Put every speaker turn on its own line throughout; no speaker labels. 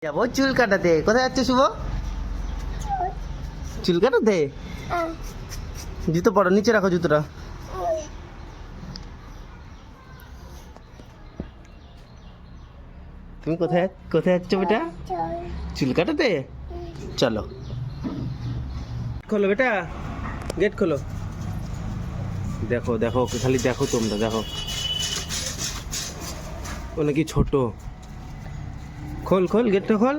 যাবো চুল কাটাতে। কোথায় যাচ্ছে শুভ? চুল কাটাতে। জুতো পরো, নিচে রাখো জুতোটা। তুমি কোথায় কোথায় যাচ্ছ বেটা? চুল কাটাতে। চলো, খোলো বেটা, গেট খোলো। দেখো দেখো, খালি দেখো, তোমরা দেখো, ও নাকি ছোট। খোল খোল, গেটটা খোল।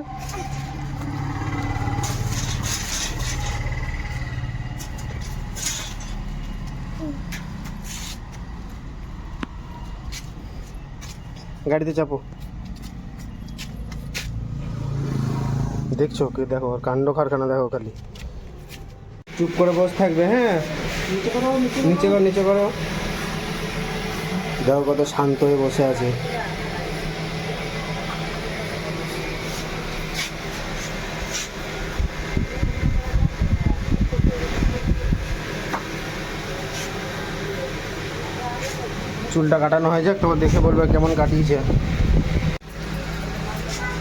গাড়িতে চাপো। দেখছো কে? দেখো আর কাণ্ড কারখানা দেখো খালি। চুপ করে বসে থাকবে, হ্যাঁ? নিচে করো, নিচে করো। দেখো কত শান্ত হয়ে বসে আছে। চুলটা কাটানো হয়ে যাক, তোমার দেখে বলবে কেমন কাটিয়েছে।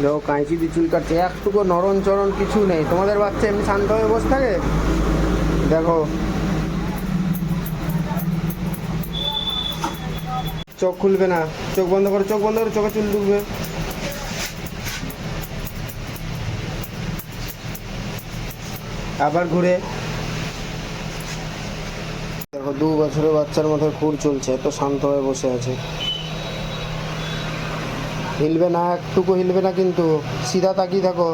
দেখো কাঁচি দিয়ে চুল কাটছে, একটুকু নরম চরণ কিছু নেই। তোমাদের বাচ্চা এমনি শান্ত হয়ে বসে থাকে? দেখো, চোখ খুলবে না, চোখ বন্ধ করো, চোখ বন্ধ করো, চোখে চুল ঢুকবে। আবার ঘুরে। দেখো 2 বছরের বাচ্চার মতো খুর চলছে, এত শান্ত হয়ে বসে আছে। হিলবে না, একটুকু হিলবে না কিন্তু, সিধা তাকিয়ে থাকো।